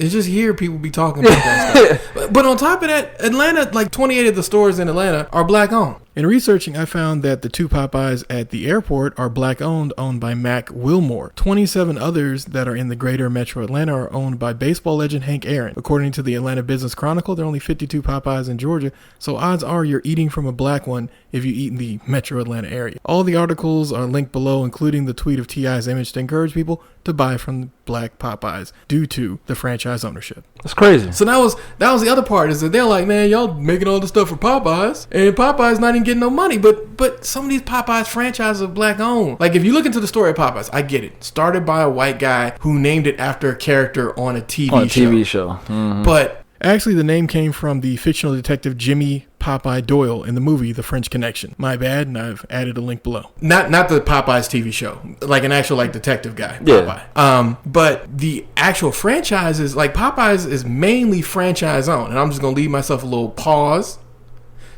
It's just here people be talking about that stuff. But on top of that, Atlanta, like 28 of the stores in Atlanta are black owned. In researching, I found that the 2 Popeyes at the airport are black owned by Mac Wilmore. 27 others that are in the greater metro Atlanta are owned by baseball legend Hank Aaron. According to the Atlanta Business Chronicle, there are only 52 Popeyes in Georgia, so odds are you're eating from a black one if you eat in the metro Atlanta area. All the articles are linked below, including the tweet of T.I.'s image to encourage people to buy from black Popeyes due to the franchise ownership. That's crazy. So that was the other part, is that they're like, man, y'all making all this stuff for Popeyes, and Popeyes not even getting no money. But some of these Popeyes franchises are black owned. Like, if you look into the story of Popeyes, I get it. Started by a white guy who named it after a character on a TV show. Mm-hmm. But actually, the name came from the fictional detective Jimmy Popeye Doyle in the movie The French Connection. My bad, and I've added a link below. Not the Popeyes TV show, like an actual detective guy, Popeye. Yeah. But the actual franchise is like Popeyes is mainly franchise owned, and I'm just gonna leave myself a little pause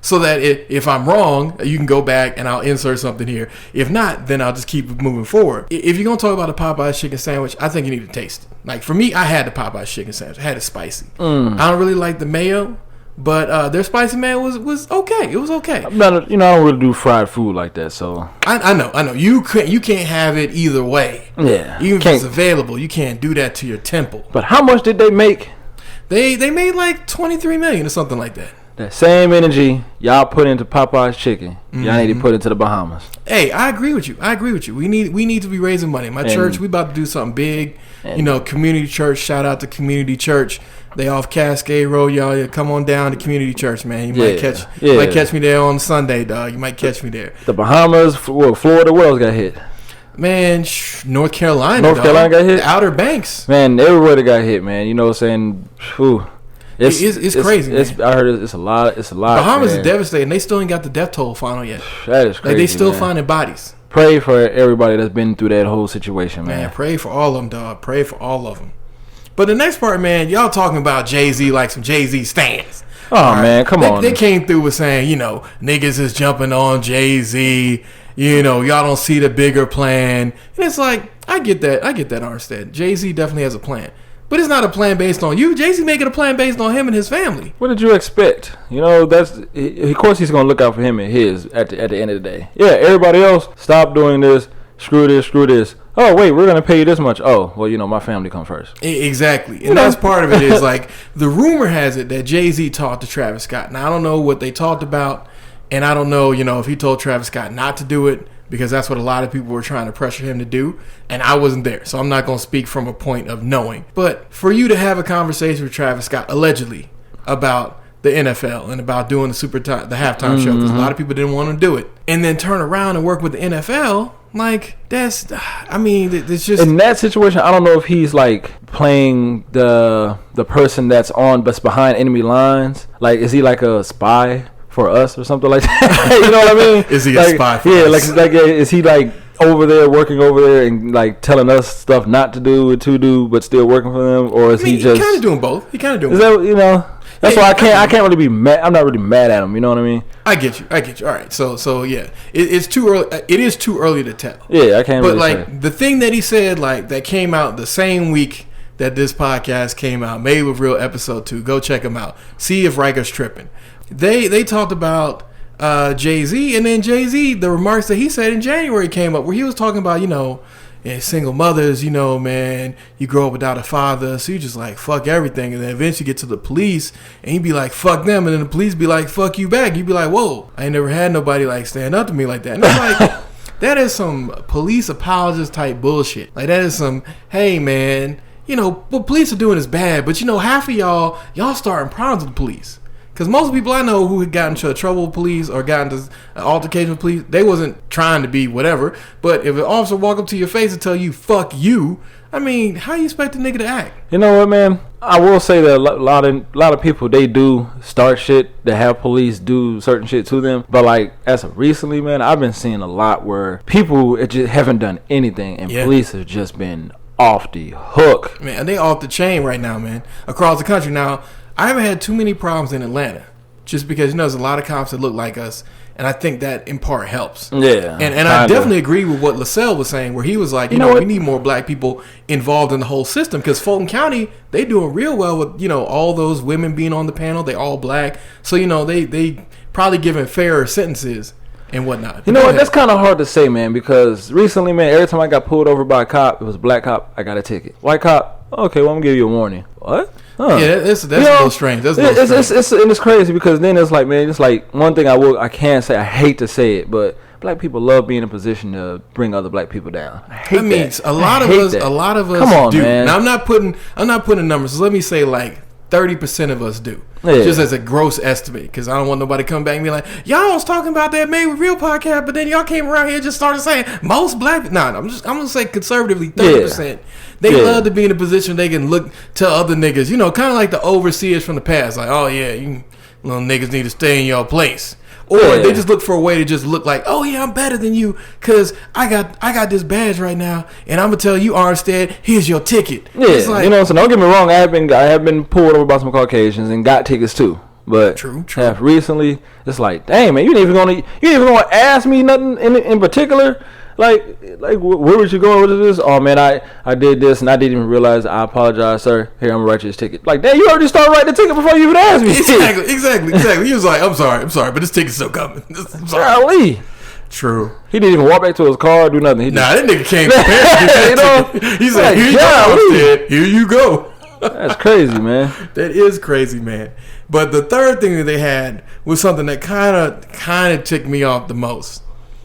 so that if I'm wrong, you can go back and I'll insert something here. If not, then I'll just keep moving forward. If you're going to talk about a Popeyes chicken sandwich, I think you need to taste it. Like, for me, I had the Popeyes chicken sandwich. I had it spicy. I don't really like the mayo, but their spicy mayo was okay. It was okay. I don't really do fried food like that, so. I know. You can't have it either way. Yeah. Even if it's available, you can't do that to your temple. But how much did they make? They made like $23 million or something like that. That same energy y'all put into Popeye's chicken, y'all need to put into the Bahamas. Hey, I agree with you. We need to be raising money. My church, we about to do something big. Community church. Shout out to Community Church. They off Cascade Road, y'all. Come on down to Community Church, man. You might catch me there on Sunday, dog. You might catch me there. The Bahamas, Florida, where else got hit? Man, North Carolina. North Carolina got hit. The Outer Banks. Man, everywhere they got hit, man. You know what I'm saying? Whew. It's crazy. I heard it's a lot. Bahamas is devastating. They still ain't got the death toll final yet. That is crazy. Like, they still finding bodies. Pray for everybody that's been through that whole situation, man. Pray for all of them, dog. Pray for all of them. But the next part, man, y'all talking about Jay-Z like some Jay-Z stands. Oh, man, come on. They came through with saying, niggas is jumping on Jay-Z. Y'all don't see the bigger plan. And it's like, I get that, Armstead. Jay-Z definitely has a plan. But it's not a plan based on you. Jay-Z making a plan based on him and his family. What did you expect? Of course he's going to look out for him and his at the end of the day. Yeah, everybody else, stop doing this. Screw this. Oh, wait, we're going to pay you this much. Oh, well, my family come first. Exactly. And that's part of it is like, the rumor has it that Jay-Z talked to Travis Scott. Now, I don't know what they talked about. And I don't know, if he told Travis Scott not to do it, because that's what a lot of people were trying to pressure him to do. And I wasn't there. So I'm not going to speak from a point of knowing. But for you to have a conversation with Travis Scott, allegedly, about the NFL and about doing the halftime show, because a lot of people didn't want to do it, and then turn around and work with the NFL, like, it's just... In that situation, I don't know if he's, like, playing the person that's behind enemy lines. Like, is he like a spy for us or something like that? You know what I mean? Is he a spy for us? Is he like working over there and like telling us stuff not to do and to do, but still working for them? Or is he just kind of doing both? He kind of doing both. That's why I can't really be mad. I'm not really mad at him. You know what I mean? I get you. All right. So yeah, it's too early. It is too early to tell. Yeah, I can't. But really like say. The thing that he said, like, that came out the same week that this podcast came out, Made with Real episode 2. Go check them out. See if Riker's tripping. They talked about Jay-Z, and then Jay-Z, the remarks that he said in January came up where he was talking about, single mothers, man, you grow up without a father, so you just like fuck everything, and then eventually get to the police and he'd be like fuck them, and then the police be like fuck you back. You'd be like, whoa, I ain't never had nobody like stand up to me like that. And it's like that is some police apologist type bullshit. Like, that is some, hey man, what police are doing is bad, but half of y'all starting problems with the police. Because most people I know who had gotten into trouble with police or gotten into an altercation with police, they wasn't trying to be whatever. But if an officer walk up to your face and tell you, fuck you, how you expect a nigga to act? You know what, man? I will say that a lot of people, they do start shit that have police do certain shit to them. But like, as of recently, man, I've been seeing a lot where people just haven't done anything and police have just been off the hook. Man, they off the chain right now, man, across the country. Now, I haven't had too many problems in Atlanta, just because there's a lot of cops that look like us, and And I think that in part helps. Yeah. And I definitely agree with what LaSalle was saying, where he was like, you know, we need more black people involved in the whole system, because Fulton County, they doing real well with, you know, all those women being on the panel. They all black. So, you know, they probably giving fairer sentences and whatnot. You know what? That's kind of hard to say, man, because recently, man, every time I got pulled over by a cop, it was a black cop, I got a ticket. White cop, okay, well, I'm going to give you a warning. What? Huh. Yeah, that's a little strange. It's crazy, because then it's like, man, it's like one thing I can't say, I hate to say it, but black people love being in a position to bring other black people down. I hate that. A lot of us Come on, do. Man. Now I'm not putting numbers. So let me say like 30% of us do. Yeah. Just as a gross estimate, because I don't want nobody to come back and be like, y'all was talking about that Made with Real podcast, but then y'all came around here and just started saying most black. I'm gonna say conservatively 30%. They love to be in a position they can look to other niggas, you know, kind of like the overseers from the past, like, oh yeah, you little niggas need to stay in your place. Or they just look for a way to just look like, oh yeah, I'm better than you because I got this badge right now, and I'm gonna tell you, Armstead, here's your ticket. Yeah, it's like, you know. So don't get me wrong, I have been pulled over by some Caucasians and got tickets too. But true. Recently, it's like, dang man, you didn't even gonna ask me nothing in particular. Like where was you going with this? Oh man, I did this and I didn't even realize. I apologize, sir. Here, I'm gonna write you this ticket. Like, damn, you already started writing the ticket before you even asked me. Exactly. He was like, I'm sorry, but this ticket's still coming. Golly. True. He didn't even walk back to his car or do nothing. That nigga came prepared to get that ticket. He said, here you go. Here you go. That's crazy, man. That is crazy, man. But the third thing that they had was something that kind of ticked me off the most.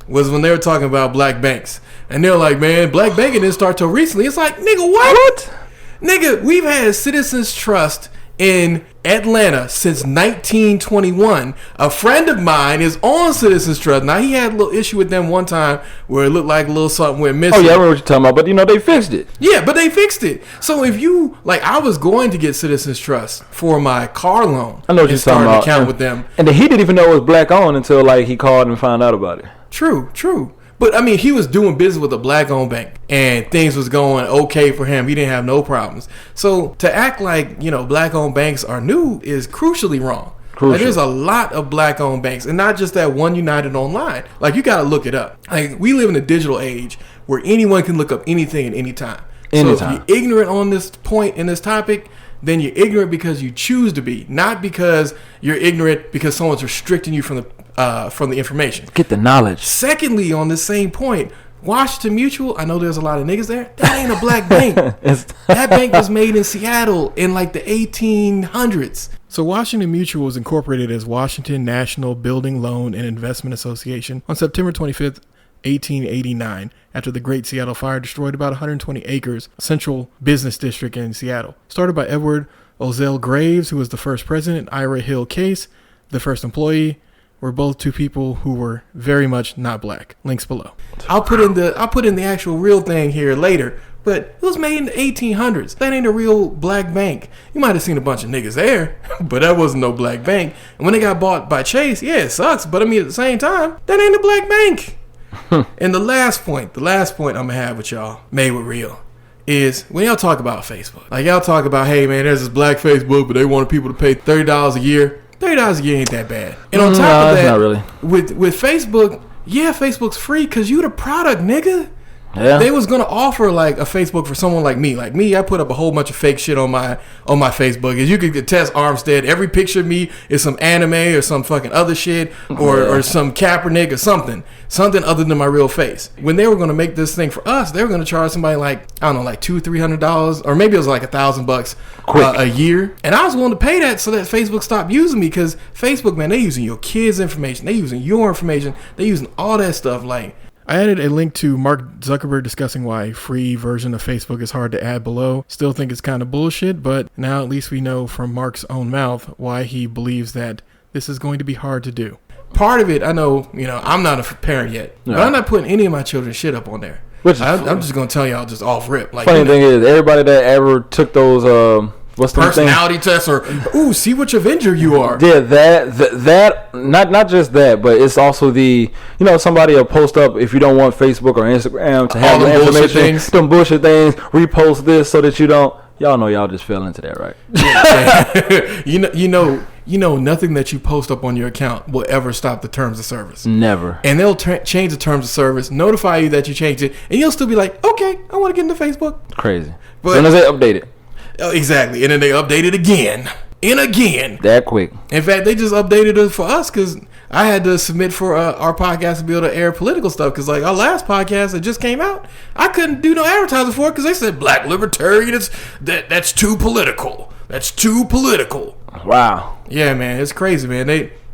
Was when they were talking about black banks. And they're like, man, black banking didn't start till recently. It's like, nigga, what? Nigga, we've had Citizens Trust in Atlanta since 1921. A friend of mine is on Citizens Trust. Now, he had a little issue with them one time where it looked like a little something went missing. Oh, yeah, I remember what you're talking about. But, you know, they fixed it. Yeah, but they fixed it. So if you, like, I was going to get Citizens Trust for my car loan. I know what you're talking about. Account with them. And then he didn't even know it was black owned until, like, he called and found out about it. True. But, I mean, he was doing business with a black-owned bank, and things was going okay for him. He didn't have no problems. So, to act like, you know, black-owned banks are new is crucially wrong. Like, there's a lot of black-owned banks, and not just that one United Online. Like, you got to look it up. Like, we live in a digital age where anyone can look up anything at any time. So, if you're ignorant on this point in this topic, then you're ignorant because you choose to be, not because you're ignorant because someone's restricting you from the information. Get the knowledge. Secondly, on the same point, Washington Mutual, I know there's a lot of niggas there. That ain't a black bank. That bank was made in Seattle in like the 1800s. So Washington Mutual was incorporated as Washington National Building Loan and Investment Association on September 25th, 1889, after the Great Seattle Fire destroyed about 120 acres, central business district in Seattle. Started by Edward Ozell Graves, who was the first president, Ira Hill Case, the first employee, were both two people who were very much not black. Links below. I'll put in the actual real thing here later, but it was made in the 1800s. That ain't a real black bank. You might have seen a bunch of niggas there, but that wasn't no black bank. And when they got bought by Chase, yeah, it sucks, but I mean at the same time, that ain't a black bank. And the last point I'm gonna have with y'all, Made with Real, is when y'all talk about Facebook. Like y'all talk about, hey man, there's this black Facebook, but they wanted people to pay $30 a year. $30 a year ain't that bad. And on top of that, not really. with Facebook, yeah, Facebook's free because you the product, nigga. Yeah. They was gonna offer like a Facebook for someone like me. Like me, I put up a whole bunch of fake shit on my Facebook. As you could attest, Armstead, every picture of me is some anime or some fucking other shit or some Kaepernick or something other than my real face. When they were gonna make this thing for us, they were gonna charge somebody like, I don't know, like $200-$300, or maybe it was like $1,000 a year. And I was willing to pay that so that Facebook stopped using me, because Facebook, man, they using your kids' information, they using your information, they using all that stuff. Like, I added a link to Mark Zuckerberg discussing why free version of Facebook is hard to add below. Still think it's kind of bullshit, but now at least we know from Mark's own mouth why he believes that this is going to be hard to do. Part of it, I know, I'm not a parent yet, but I'm not putting any of my children's shit up on there. I'm just going to tell y'all just off rip. Like, funny thing is, everybody that ever took those what's the personality test, or see which Avenger you are. Yeah, that not just that, but it's also the somebody will post up, if you don't want Facebook or Instagram to have the information, some bullshit things, repost this so that you don't. Y'all know y'all just fell into that, right? Yeah. nothing that you post up on your account will ever stop the terms of service. Never. And they'll change the terms of service, notify you that you changed it, and you'll still be like, okay, I want to get into Facebook. Crazy. But, as soon as they update it. Exactly. And then they update it again and again. That quick. In fact, they just updated it for us because I had to submit for our podcast to be able to air political stuff because, like, our last podcast that just came out, I couldn't do no advertising for it because they said black libertarian, that's too political. That's too political. Wow. Yeah, man, it's crazy, man.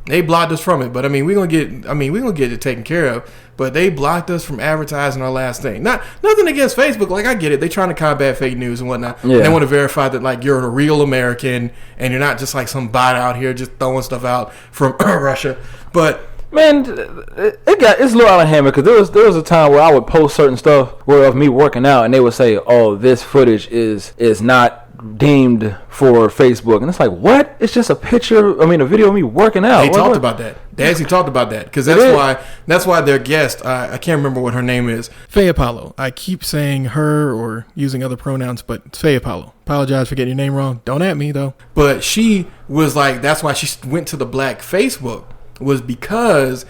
They blocked us from it, but we're gonna get it taken care of. But they blocked us from advertising our last thing. Nothing against Facebook. Like, I get it. They're trying to combat fake news and whatnot. Yeah. They want to verify that, like, you're a real American and you're not just like some bot out here just throwing stuff out from Russia. But man, it's a little out of hand because there was a time where I would post certain stuff of me working out, and they would say, "Oh, this footage is not deemed for Facebook," and it's like, what? It's just a video of me working out. They talked about that. They actually talked about that because that's why their guest, I can't remember what her name is, Faye Apollo. I keep saying her or using other pronouns, but it's Faye Apollo. Apologize for getting your name wrong. Don't at me though. But she was like, that's why she went to the black Facebook, was because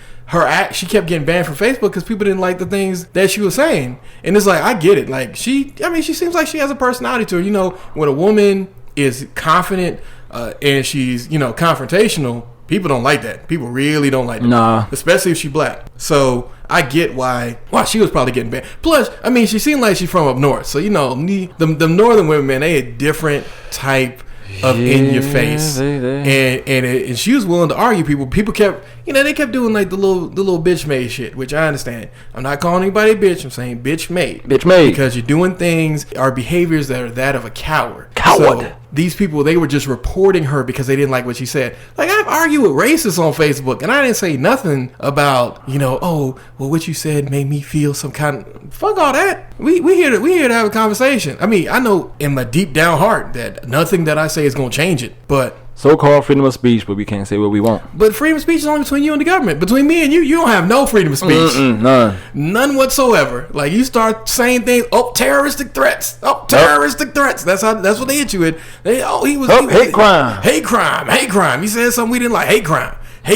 she kept getting banned from Facebook because people didn't like the things that she was saying. And it's like, I get it. Like, she seems like she has a personality to her. When a woman is confident and she's, confrontational, people don't like that. People really don't like that. Nah. Especially if she's black. So I get why she was probably getting banned. Plus, she seemed like she's from up north. So, the northern women, man, they a different type of in your face, and she was willing to argue. People kept, they kept doing like the little bitch made shit, which I understand. I'm not calling anybody bitch. I'm saying bitch made, because you're doing things or behaviors that are that of a coward. So these people, they were just reporting her because they didn't like what she said. Like, I've argued with racists on Facebook, and I didn't say nothing about, oh, well, what you said made me feel some kind of... Fuck all that. We here to have a conversation. I know in my deep down heart that nothing that I say is going to change it, but... So-called freedom of speech, but we can't say what we want. But freedom of speech is only between you and the government. Between me and you don't have no freedom of speech. None whatsoever. Like, you start saying things, terroristic threats. Threats. That's what they hit you with. Hate crime. He said something we didn't like. Hate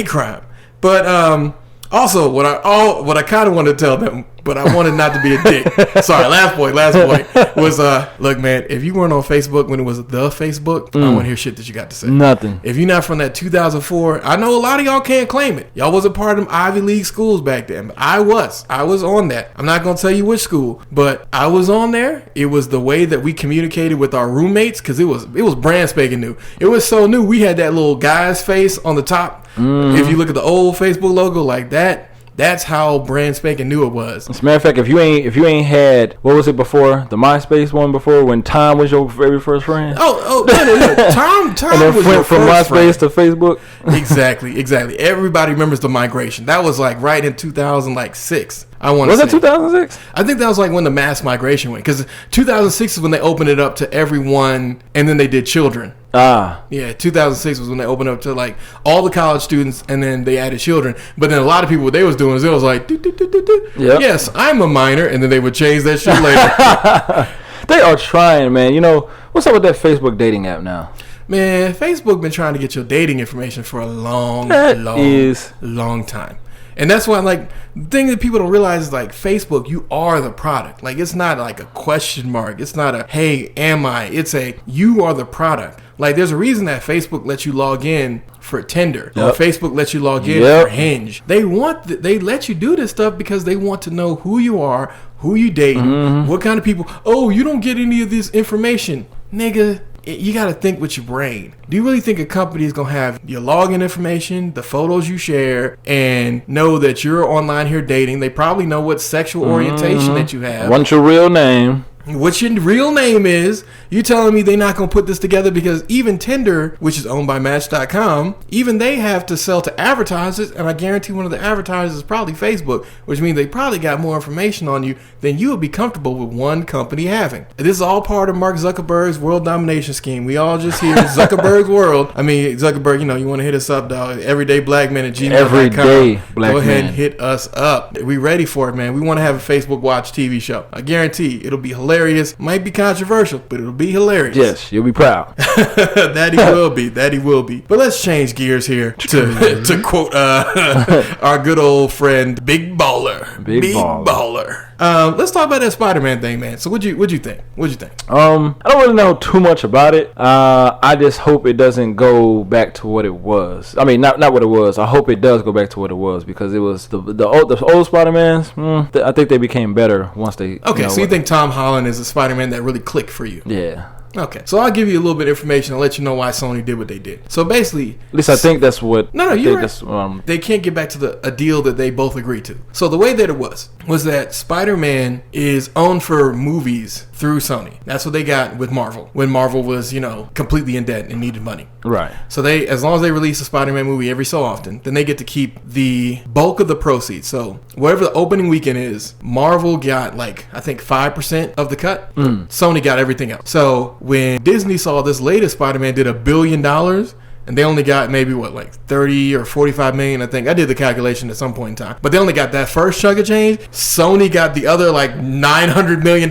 crime. But also, what I kind of wanted to tell them, but I wanted not to be a dick. Sorry, last point was, look, man, if you weren't on Facebook when it was the Facebook, I don't want to hear shit that you got to say. Nothing. If you're not from that 2004, I know a lot of y'all can't claim it. Y'all wasn't part of them Ivy League schools back then. I was on that. I'm not going to tell you which school, but I was on there. It was the way that we communicated with our roommates, because it was brand spanking new. It was so new. We had that little guy's face on the top. If you look at the old Facebook logo like that, that's how brand spanking new it was. As a matter of fact, if you ain't had, what was it before, the MySpace one before, when Tom was your very first friend? No. Tom and then was went your from first MySpace friend. to Facebook. Exactly. Everybody remembers the migration. That was like right in 2006. Was it 2006? I think that was like when the mass migration went, because 2006 is when they opened it up to everyone, and then they did children. Yeah, 2006 was when they opened up to like all the college students, and then they added children. But then a lot of people, what they was doing is it was like, yep. Yes, I'm a minor, and then they would change that shit later. They are trying, man. What's up with that Facebook dating app now? Man, Facebook been trying to get your dating information for a long time. And that's why, like, the thing that people don't realize is, like, Facebook, you are the product. Like, it's not like a question mark. It's not a, hey, am I? It's a, you are the product. Like, there's a reason that Facebook lets you log in for Tinder. Or Facebook lets you log in for Hinge. They let you do this stuff because they want to know who you are, who you dating, what kind of people. Oh, you don't get any of this information. Nigga, you got to think with your brain. Do you really think a company is going to have your login information, the photos you share, and know that you're online here dating? They probably know what sexual orientation that you have. What's your real name? What your real name is. You telling me they're not going to put this together? Because even Tinder, which is owned by Match.com, even they have to sell to advertisers, and I guarantee one of the advertisers is probably Facebook, which means they probably got more information on you than you would be comfortable with one company having. This is all part of Mark Zuckerberg's world domination scheme. We all just hear Zuckerberg's world. I mean, Zuckerberg, you want to hit us up, dog. everydayblackmen@gmail.com. Everyday black Go ahead man. and hit us up. We ready for it, man. We want to have a Facebook Watch TV show. I guarantee it'll be hilarious. hilarious. Might be controversial, but it'll be hilarious. Yes, you'll be proud. That he will be. That he will be. But let's change gears here to quote our good old friend, Big Baller. Big Baller. Let's talk about that Spider-Man thing, man. So what'd you think? I don't really know too much about it. I just hope it doesn't go back to what it was. I mean, not what it was. I hope it does go back to what it was, because it was the old Spider-Mans. I think they became better once they. Okay, so you think Tom Holland is a Spider-Man that really clicked for you? Yeah. Okay, so I'll give you a little bit of information. I'll let you know why Sony did what they did. So basically, at least I think that's what. No, you're right. They can't get back to a deal that they both agreed to. So the way that it was that Spider-Man is owned for movies through Sony. That's what they got with Marvel when Marvel was, completely in debt and needed money. Right. So as long as they release a Spider-Man movie every so often, then they get to keep the bulk of the proceeds. So whatever the opening weekend is, Marvel got I think 5% of the cut. Sony got everything else. So when Disney saw this latest Spider-Man did $1 billion, and they only got maybe 30 or 45 million, I think. I did the calculation at some point in time. But they only got that first chunk of change. Sony got the other $900 million.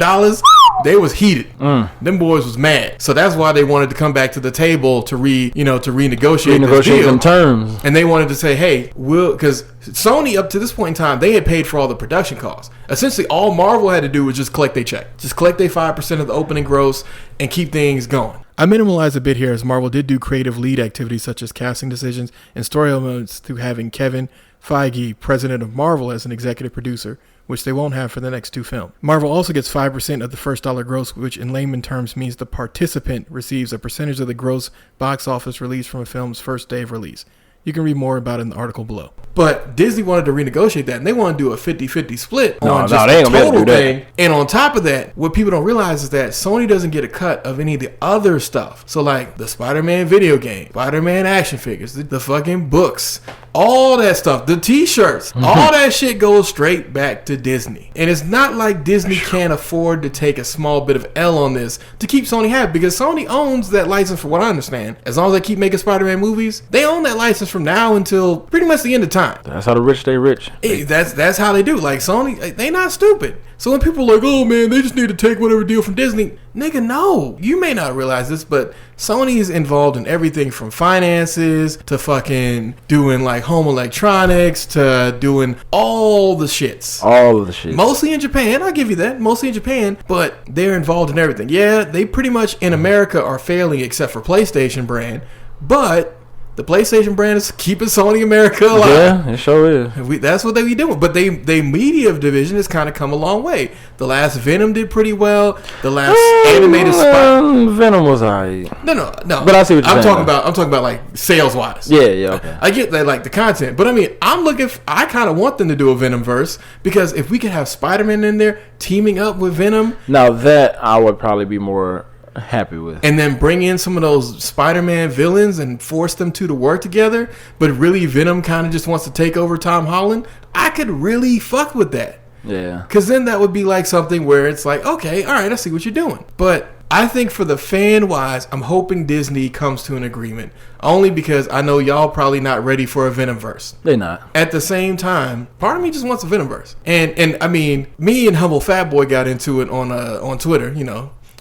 They was heated. Them boys was mad. So that's why they wanted to come back to the table to renegotiate this deal. Them terms. And they wanted to say, hey, because Sony up to this point in time, they had paid for all the production costs. Essentially, all Marvel had to do was just collect their check. Just collect their 5% of the opening gross and keep things going. I minimalized a bit here, as Marvel did do creative lead activities such as casting decisions and story elements through having Kevin Feige, president of Marvel, as an executive producer, which they won't have for the next two films. Marvel also gets 5% of the first dollar gross, which in layman terms means the participant receives a percentage of the gross box office release from a film's first day of release. You can read more about it in the article below. But Disney wanted to renegotiate that, and they want to do a 50-50 split on just the total thing. And on top of that, what people don't realize is that Sony doesn't get a cut of any of the other stuff. So the Spider-Man video game, Spider-Man action figures, the fucking books, all that stuff, the t-shirts, all that shit goes straight back to Disney. And it's not like Disney can't afford to take a small bit of L on this to keep Sony happy, because Sony owns that license, for what I understand. As long as they keep making Spider-Man movies, they own that license from now until pretty much the end of time. That's how the rich stay rich. That's how they do. Sony, they not stupid. So when people are oh man, they just need to take whatever deal from Disney. Nigga, no. You may not realize this, but Sony is involved in everything from finances to fucking doing home electronics to doing all the shits. All of the shit. Mostly in Japan. I'll give you that. Mostly in Japan, but they're involved in everything. Yeah, they pretty much in America are failing except for PlayStation brand, but the PlayStation brand is keeping Sony America alive. Yeah, it sure is. That's what they be doing. But they media division has kind of come a long way. The last Venom did pretty well. The last animated Venom was alright. No. But I see what you're saying. I'm talking about sales wise. Yeah, okay. I get that, the content. But I mean, I kind of want them to do a Venom verse, because if we could have Spider-Man in there teaming up with Venom. Now that I would probably be more happy with, and then bring in some of those Spider-Man villains and force them to work together, but really Venom kind of just wants to take over Tom Holland. I could really fuck with that. Yeah, because then that would be something where it's okay, all right, I see what you're doing. But I think for the fan wise, I'm hoping Disney comes to an agreement, only because I know y'all probably not ready for a Venomverse. They're not. At the same time, part of me just wants a Venomverse. And I mean, me and Humble Fat Boy got into it on Twitter,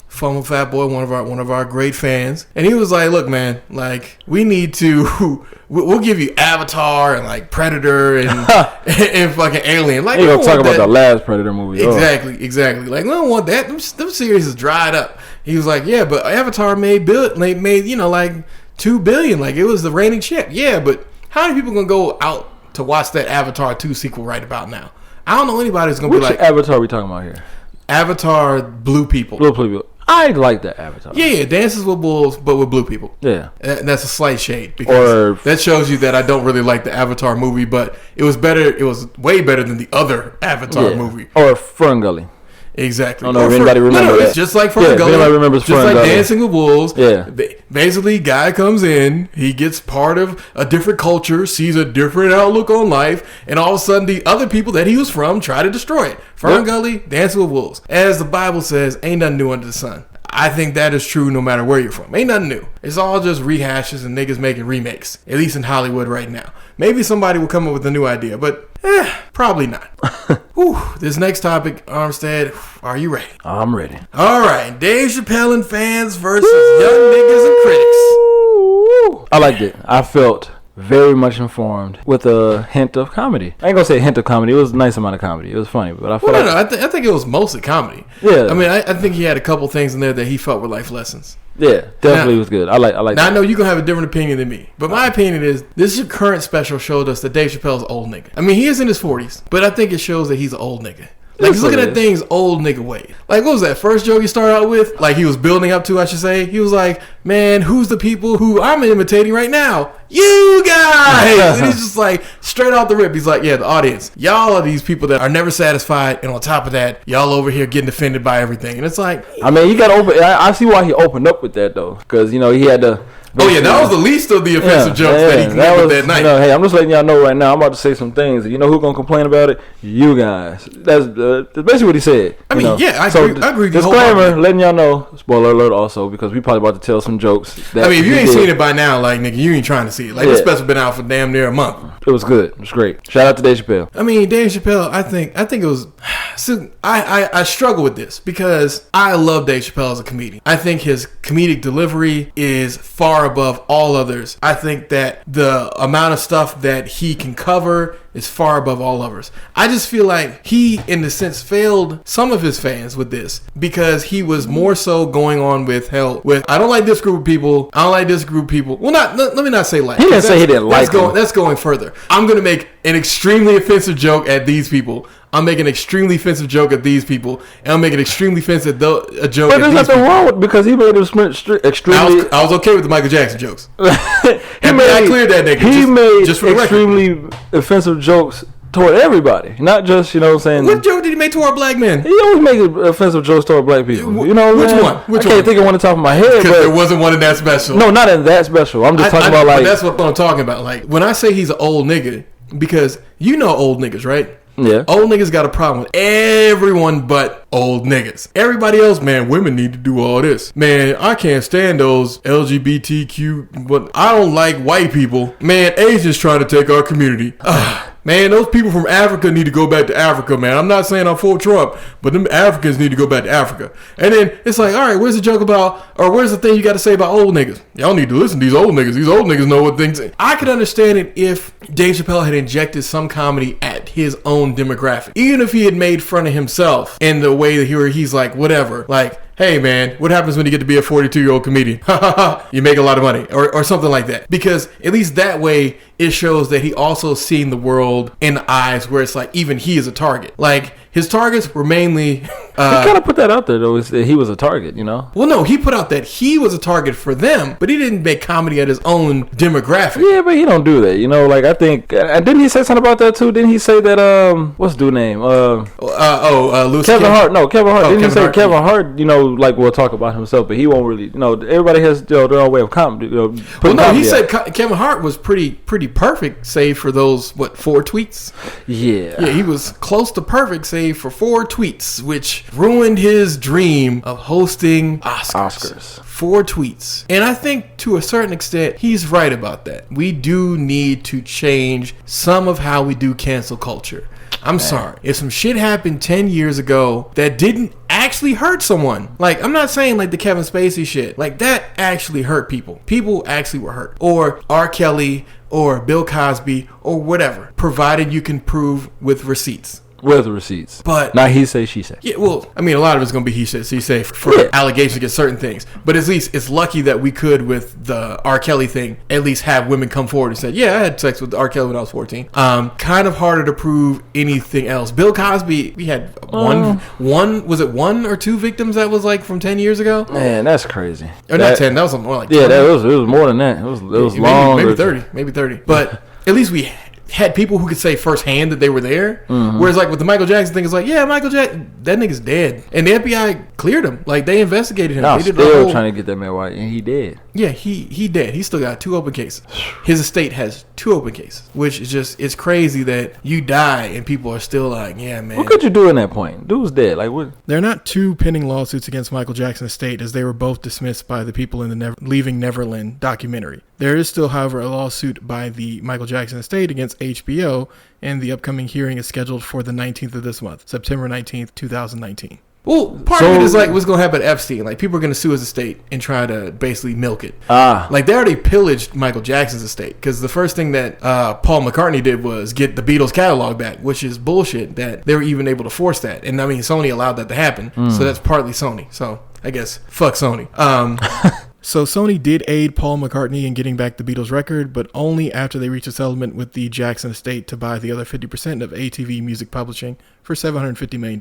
Fumble Fat Boy, one of our great fans, and he was like, "Look, man, we need to, we'll give you Avatar and Predator and and fucking Alien. You don't talk about the last Predator movie. Exactly. We don't want that. Them series is dried up." He was like, "Yeah, but Avatar made $2 billion. It was the reigning champ. Yeah, but how many people gonna go out to watch that Avatar 2 sequel right about now? I don't know anybody who's gonna be like." Which Avatar are we talking about here? Avatar Blue People. I like that Avatar. Yeah, Dances with Wolves, but with blue people. Yeah. That's a slight shade, because that shows you that I don't really like the Avatar movie, but it was better. It was way better than the other Avatar movie. Or Ferngully. Exactly. I don't know if anybody remembers that. It's just like Ferngully. Yeah, anybody remembers just Ferngully. Like Dancing with Wolves. Yeah. Basically, guy comes in, he gets part of a different culture, sees a different outlook on life, and all of a sudden the other people that he was from try to destroy it. Ferngully, Dancing with Wolves. As the Bible says, ain't nothing new under the sun. I think that is true no matter where you're from. Ain't nothing new. It's all just rehashes and niggas making remakes, at least in Hollywood right now. Maybe somebody will come up with a new idea, but probably not. Whew, this next topic, Armstead, are you ready? I'm ready. All right, Dave Chappelle and fans versus young niggas and critics. I liked it. I felt very much informed with a hint of comedy. I ain't gonna say a hint of comedy. It was a nice amount of comedy. It was funny, but I felt I think it was mostly comedy. Yeah. I mean, I think he had a couple things in there that he felt were life lessons. Yeah, definitely was good. I like Now, that. I know you're going to have a different opinion than me, but my opinion is this current special showed us that Dave Chappelle's an old nigga. I mean, he is in his 40s, but I think it shows that he's an old nigga. Like, he's looking at things old nigga way. Like, what was that first joke he started out with? Like, he was building up to, I should say. He was like, man, who's the people who I'm imitating right now? You guys! And he's just like, straight off the rip. He's like, yeah, the audience. Y'all are these people that are never satisfied. And on top of that, y'all over here getting offended by everything. And it's like... I mean, you got to open... I see why he opened up with that, though. Because, you know, he had to... Oh, yeah, that was the least of the offensive jokes that he came up with that night. You know, hey, I'm just letting y'all know right now, I'm about to say some things. You know who's going to complain about it? You guys. That's basically what he said. I mean, yeah, I agree. Disclaimer, letting y'all know, spoiler alert also, because we probably about to tell some jokes. I mean, if you ain't seen it by now, like, nigga, you ain't trying to see it. Like, this special been out for damn near a month. It was good. It was great. Shout out to Dave Chappelle. I mean, Dave Chappelle, I think it was... So I struggle with this because I love Dave Chappelle as a comedian. I think his comedic delivery is far above all others. I think that the amount of stuff that he can cover is far above all others. I just feel like he, in a sense, failed some of his fans with this because he was more so going on with I don't like this group of people. I don't like this group of people. Well, let me not say like. He didn't say he didn't like them. That's going further. I'm going to make an extremely offensive joke at these people. I'm making an extremely offensive joke at these people, and I'm making an extremely offensive joke at these people. But there's nothing wrong with because he made extremely... I was okay with the Michael Jackson jokes. I cleared that nigga. He made extremely offensive jokes toward everybody, not just, you know what I'm saying. What joke did he make toward black men? He always makes offensive jokes toward black people. You know what I'm saying? Which I can't think of one on the top of my head. Because there wasn't one in that special. No, not in that special. I'm just talking about like... That's what I'm talking about. Like, when I say he's an old nigga, because you know old niggas, right? Yeah. Old niggas got a problem with everyone but old niggas. Everybody else, man, women need to do all this. Man, I can't stand those LGBTQ, but I don't like white people. Man, Asians trying to take our community. Man, those people from Africa need to go back to Africa, man. I'm not saying I'm full Trump, but them Africans need to go back to Africa. And then it's like, all right, where's the joke about, or where's the thing you got to say about old niggas? Y'all need to listen to these old niggas. These old niggas know what things... I could understand it if Dave Chappelle had injected some comedy at his own demographic. Even if he had made fun of himself in the way that he's like, whatever, like... Hey man, what happens when you get to be a 42-year-old comedian? You make a lot of money or something like that. Because at least that way it shows that he also seen the world in the eyes where it's like even he is a target. Like his targets were mainly... he kind of put that out there though, is that he was a target, you know? Well, no, he put out that he was a target for them, but he didn't make comedy at his own demographic. Yeah, but he don't do that, you know? Like I think... And didn't he say something about that too? Didn't he say that... What's the dude name? Louis Kevin Hart. No, Kevin Hart. Didn't he say Hart, Kevin Hart, you know, like we'll talk about himself, but he won't really, you know, everybody has their own way of comedy. Well, no, he said Kevin Hart was pretty perfect, save for those 4 tweets. Yeah, he was close to perfect, save for 4 tweets, which ruined his dream of hosting Oscars. 4 tweets, and I think to a certain extent he's right about that. We do need to change some of how we do cancel culture. I'm sorry. If some shit happened 10 years ago that didn't actually hurt someone, like, I'm not saying like the Kevin Spacey shit, like that actually hurt people. People actually were hurt. Or R. Kelly or Bill Cosby or whatever, provided you can prove with receipts. With receipts. But not he say, she say. Yeah, well, I mean, a lot of it's going to be he said, she say for allegations against certain things. But at least it's lucky that we could, with the R. Kelly thing, at least have women come forward and say, yeah, I had sex with R. Kelly when I was 14. Kind of harder to prove anything else. Bill Cosby, we had was it 1 or 2 victims that was like from 10 years ago? Man, that's crazy. Or not 10, that was more like 20. Yeah, it was more than that. It was longer. Maybe 30. But at least we had people who could say firsthand that they were there. Whereas like with the Michael Jackson thing, it's like, yeah, Michael Jackson, that nigga's dead, and the FBI cleared him. Like they investigated him. I'm they did still trying to get that man right, and he dead. Yeah, he dead. He still got 2 open cases. His estate has 2 open cases, which is just, it's crazy that you die and people are still like, yeah, man. What could you do in that point? Dude's dead. Like what? There are not 2 pending lawsuits against Michael Jackson's estate, as they were both dismissed by the people in the Leaving Neverland documentary. There is still, however, a lawsuit by the Michael Jackson estate against HBO, and the upcoming hearing is scheduled for the 19th of this month, September 19th, 2019. Well, part of it is like what's going to happen at Epstein. Like people are going to sue his estate and try to basically milk it. Like they already pillaged Michael Jackson's estate, because the first thing that Paul McCartney did was get the Beatles catalog back, which is bullshit that they were even able to force that. And I mean, Sony allowed that to happen, so that's partly Sony. So I guess fuck Sony. So Sony did aid Paul McCartney in getting back the Beatles record, but only after they reached a settlement with the Jackson estate to buy the other 50% of ATV Music Publishing for $750 million.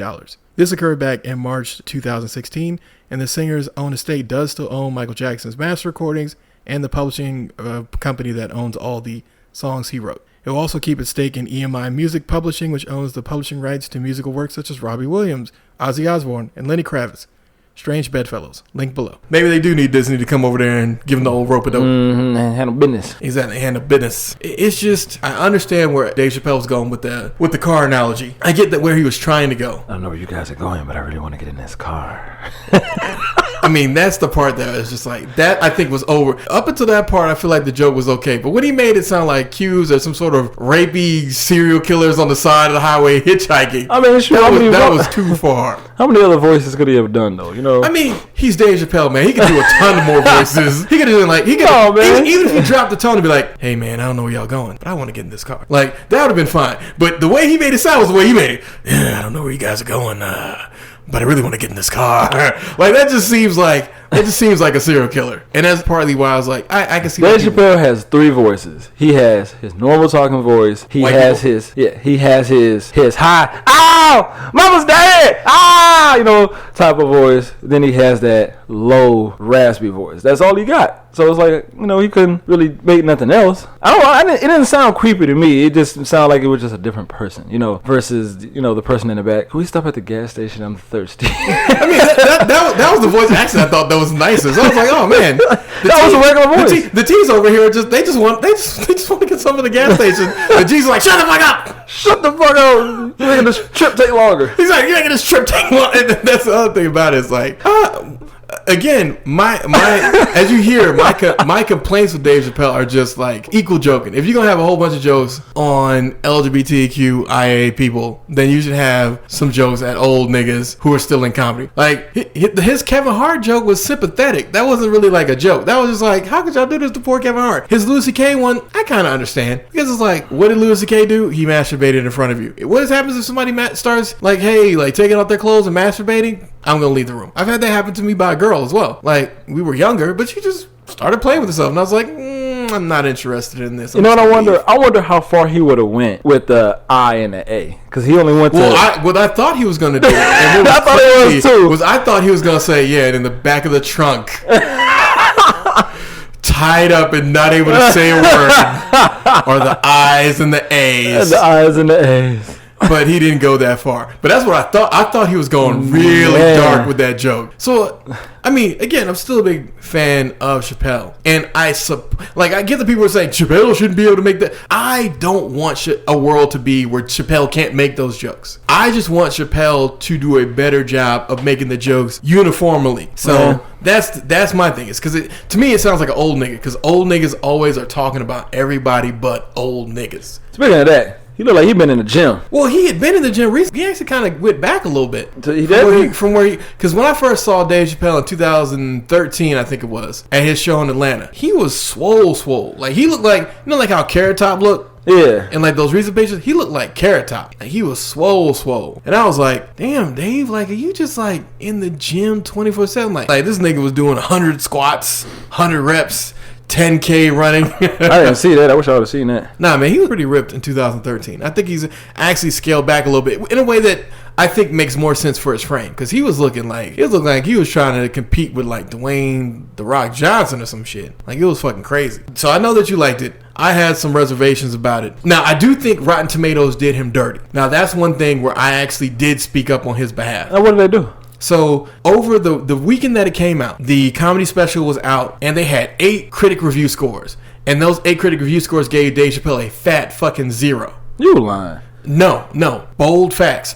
This occurred back in March 2016, and the singer's own estate does still own Michael Jackson's master recordings and the publishing company that owns all the songs he wrote. It will also keep its stake in EMI Music Publishing, which owns the publishing rights to musical works such as Robbie Williams, Ozzy Osbourne, and Lenny Kravitz. Strange Bedfellows. Link below. Maybe they do need Disney to come over there and give them the old rope a dope. And handle business. Exactly, handle business. It's just, I understand where Dave Chappelle's going with the car analogy. I get that where he was trying to go. I don't know where you guys are going, but I really want to get in this car. I mean, that's the part that is just like, that I think was over. Up until that part, I feel like the joke was okay. But when he made it sound like Q's or some sort of rapey serial killers on the side of the highway hitchhiking, I mean, sure, that was too far. How many other voices could he have done, though? You know? I mean, he's Dave Chappelle, man. He could do a ton more voices. He could do like, even if he dropped the tone and be like, hey, man, I don't know where y'all going, but I want to get in this car. Like, that would have been fine. But the way he made it sound was the way he made it. Yeah, I don't know where you guys are going, but I really want to get in this car. Like, that just seems like a serial killer. And that's partly why I was like, I can see. Dave Chappelle has 3 voices. He has his normal talking voice. He has his high, ow, mama's dead, type of voice. Then he has that low, raspy voice. That's all he got. So it's like, he couldn't really make nothing else. It didn't sound creepy to me. It just sounded like it was just a different person, versus, the person in the back. Can we stop at the gas station? I'm thirsty. I mean, that was the voice actually I thought that was nicest. I was like, oh man, that was a regular voice. The T's over here they just want to get some at the gas station. The G's like, shut the fuck up! Shut the fuck up! You're making this trip take longer. He's like, you're making this trip take longer. And that's the other thing about it. It's like, again, my as you hear, my complaints with Dave Chappelle are just like equal joking. If you're gonna have a whole bunch of jokes on LGBTQIA people, then you should have some jokes at old niggas who are still in comedy. Like his Kevin Hart joke was sympathetic. That wasn't really like a joke. That was just like, how could y'all do this to poor Kevin Hart? His Louis C.K. one, I kind of understand, because it's like, what did Louis C.K. do? He masturbated in front of you. What happens if somebody starts like, hey, like taking off their clothes and masturbating? I'm gonna leave the room. I've had that happen to me by a girl as well. Like, we were younger, but she just started playing with herself, and I was like, I'm not interested in this. You know what I wonder? I wonder how far he would have went with the I and the A, because he only went to. What I thought he was gonna do, and I thought it was too. I thought he was gonna say, yeah, and in the back of the trunk, tied up and not able to say a word, or the I's and the A's. The I's and the A's. But he didn't go that far. But that's what I thought. I thought he was going really dark with that joke. So, I mean, again, I'm still a big fan of Chappelle. And I get the people who are saying, Chappelle shouldn't be able to make that. I don't want a world to be where Chappelle can't make those jokes. I just want Chappelle to do a better job of making the jokes uniformly. So, that's my thing. It's because to me, it sounds like an old nigga. Because old niggas always are talking about everybody but old niggas. Speaking of that, he looked like he'd been in the gym. Well, he had been in the gym recently. He actually kind of went back a little bit. He did? Because when I first saw Dave Chappelle in 2013, I think it was, at his show in Atlanta, he was swole. Like, he looked like, like how Carrot Top looked? Yeah. And like those recent pictures, he looked like Carrot Top. Like, he was swole. And I was like, damn, Dave, like, are you just like in the gym 24/7? Like this nigga was doing 100 squats, 100 reps. 10K running. I didn't see that. I wish I would have seen that. Nah, man, he was pretty ripped in 2013. I think he's actually scaled back a little bit in a way that I think makes more sense for his frame, because he was looking like he was trying to compete with like Dwayne The Rock Johnson or some shit. Like, it was fucking crazy. So I know that you liked it. I had some reservations about it. Now, I do think Rotten Tomatoes did him dirty. Now, that's one thing where I actually did speak up on his behalf. Now, what did they do? So, over the weekend that it came out, the comedy special was out, and they had 8 critic review scores. And those 8 critic review scores gave Dave Chappelle a fat fucking 0. You lying. No. Bold facts.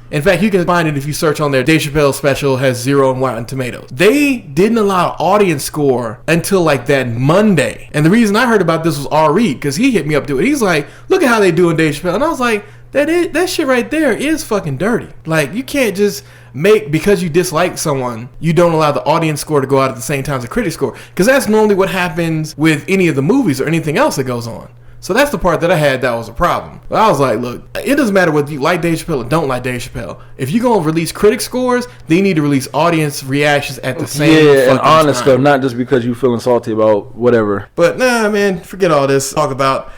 In fact, you can find it if you search on there. Dave Chappelle special has 0 on Rotten Tomatoes. They didn't allow audience score until like that Monday. And the reason I heard about this was R. Reed, because he hit me up to it. He's like, look at how they doing Dave Chappelle. And I was like, that shit right there is fucking dirty. Like, you can't just because you dislike someone, you don't allow the audience score to go out at the same time as the critic score. Because that's normally what happens with any of the movies or anything else that goes on. So that's the part that I had that was a problem. But I was like, look, it doesn't matter whether you like Dave Chappelle or don't like Dave Chappelle. If you're going to release critic scores, then you need to release audience reactions at the same time. Yeah, and honest stuff, not just because you feeling salty about whatever. But nah, man, forget all this. Talk about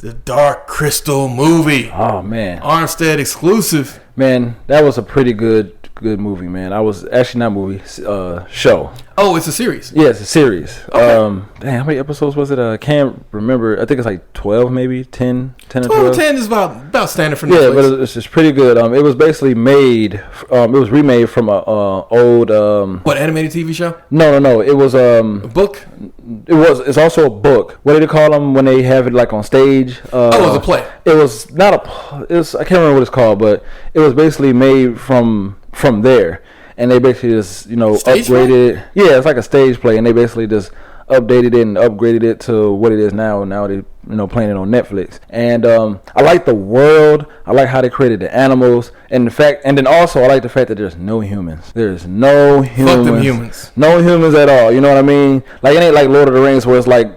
the Dark Crystal movie. Oh, man. Armstead exclusive. Man, that was a pretty good movie, man. I was actually not movie, show. Oh, it's a series. Yeah, it's a series. Okay. Damn, how many episodes was it? I can't remember. I think it's like 12, maybe 10 or 12. 10 is about standard for Netflix. Yeah, but it's just pretty good. It was basically made. It was remade from a old. What, animated TV show? No. It was a book. It's also a book. What do they call them when they have it like on stage? It was a play. It was not a. It was, I can't remember what it's called, but it was basically made from there. And they basically just, Stage upgraded it. Yeah, it's like a stage play, and they basically just updated it and upgraded it to what it is now. Now they, playing it on Netflix. And I like the world. I like how they created the animals, and then also I like the fact that there's no humans. There's no humans. Fuck them humans. No humans at all. You know what I mean? Like, it ain't like Lord of the Rings where it's like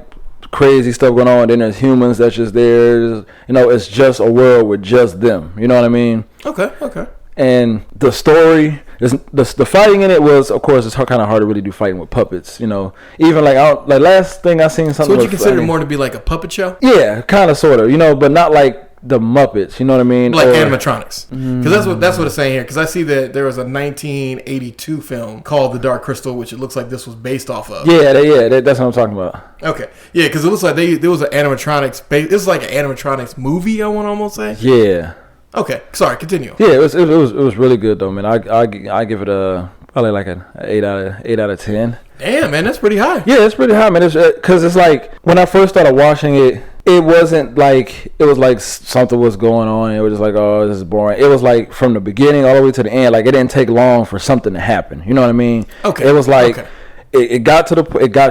crazy stuff going on. Then there's humans that's just there. It's just a world with just them. You know what I mean? Okay. And the story, the fighting in it was, of course, it's kind of hard to really do fighting with puppets. Even like last thing I seen something. So would you consider it more to be like a puppet show? Yeah, kind of, sort of. But not like the Muppets. You know what I mean? Like animatronics. Because that's what it's saying here. Because I see that there was a 1982 film called The Dark Crystal, which it looks like this was based off of. Yeah, that's what I'm talking about. Okay, yeah, because it looks like there was an animatronics. This is like an animatronics movie. I want to almost say. Yeah. Okay, sorry. Continue. Yeah, it was really good though, man. I give it probably like an 8 out of 10. Damn, man, that's pretty high. Yeah, it's pretty high, man. It's because it's like when I first started watching it, it wasn't like it was like something was going on. And it was just like, oh, this is boring. It was like from the beginning all the way to the end. Like, it didn't take long for something to happen. You know what I mean? Okay. It was like it got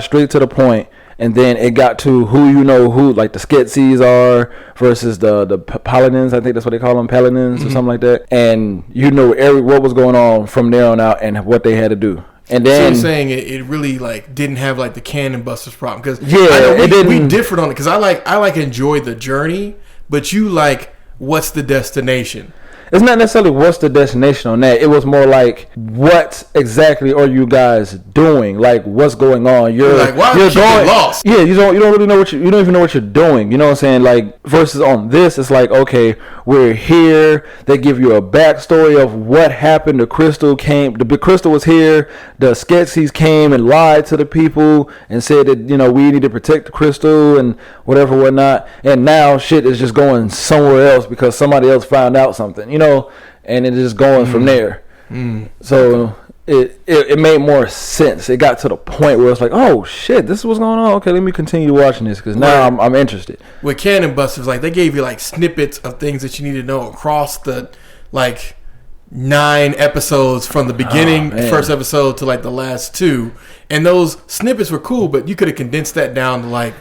straight to the point. And then it got to who like the Skeksis are versus the Paladins. I think that's what they call them, Paladins or something like that. And what was going on from there on out and what they had to do. And then, so you're saying it really like didn't have like the Cannon Busters problem, because we differed on it, because I like enjoy the journey, but you like what's the destination. It's not necessarily what's the destination on that. It was more like, what exactly are you guys doing? Like, what's going on? You're like, why are you going lost? Yeah, you don't really know you don't even know what you're doing. You know what I'm saying? Like, versus on this, it's like, okay, we're here. They give you a backstory of what happened. The Crystal was here. The Skeksis came and lied to the people and said that, we need to protect the Crystal and whatnot. And now shit is just going somewhere else because somebody else found out something, and it's just going from there. So it made more sense. It got to the point where it's like, oh shit, this is what's going on. Okay, let me continue watching this because now I'm interested. With Cannon Busters, like, they gave you like snippets of things that you need to know across the like 9 episodes from the beginning, first episode to like the last 2, and those snippets were cool, but you could have condensed that down to like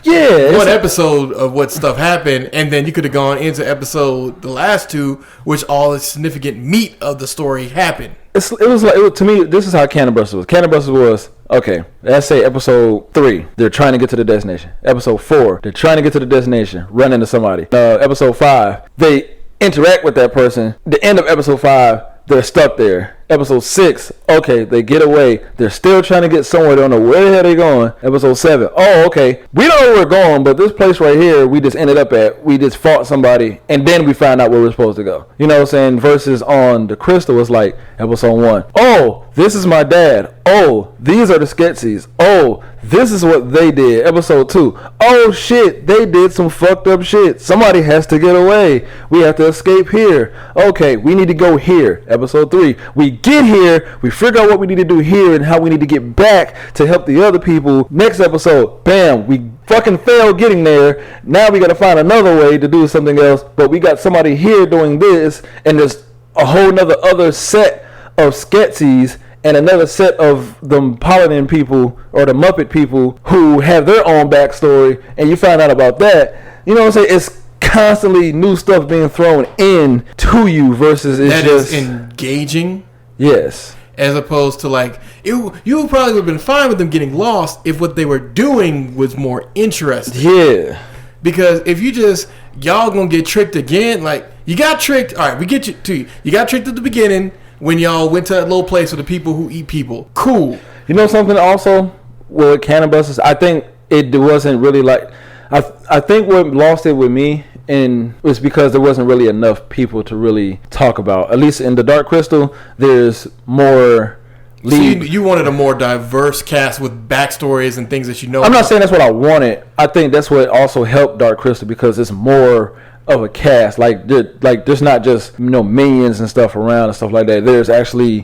one episode of what stuff happened, and then you could have gone into the last 2, which all the significant meat of the story happened. To me, this is how Cannon Busters was. Cannon Busters was, okay, let's say episode 3, they're trying to get to the destination. Episode 4, they're trying to get to the destination, run into somebody. Episode 5, they interact with that person. The end of episode 5, they're stuck there. Episode 6, okay, they get away. They're still trying to get somewhere. They don't know where the hell they're going. Episode 7, oh, okay, we don't know where we're going, but this place right here, we just ended up at. We just fought somebody, and then we found out where we're supposed to go. You know what I'm saying? Versus on the Crystal, it's like episode 1, oh, this is my dad. Oh, these are the Skeksis. Oh, this is what they did. Episode 2. Oh shit, they did some fucked up shit. Somebody has to get away. We have to escape here. Okay, we need to go here. Episode 3. We get here. We figure out what we need to do here and how we need to get back to help the other people. Next episode, bam, we fucking failed getting there. Now we got to find another way to do something else. But we got somebody here doing this, and there's a whole nother other set of Skeksis and another set of the Paladin people or the Muppet people who have their own backstory, and you find out about that. You know what I'm saying? It's constantly new stuff being thrown in to you versus it's that just is engaging. Yes. As opposed to like you probably would have been fine with them getting lost if what they were doing was more interesting. Yeah. Because if you just y'all gonna get tricked again, like you got tricked. All right, we get you to you. You got tricked at the beginning when y'all went to that little place with the people who eat people. Cool. You know something also with Cannabusters, I think it wasn't really like I think what lost it with me and was because there wasn't really enough people to really talk about. At least in the Dark Crystal, there's more. So you wanted a more diverse cast with backstories and things that you know. I'm not saying that's what I wanted. I think that's what also helped Dark Crystal because it's more of a cast. Like there's not just minions and stuff around and stuff like that. There's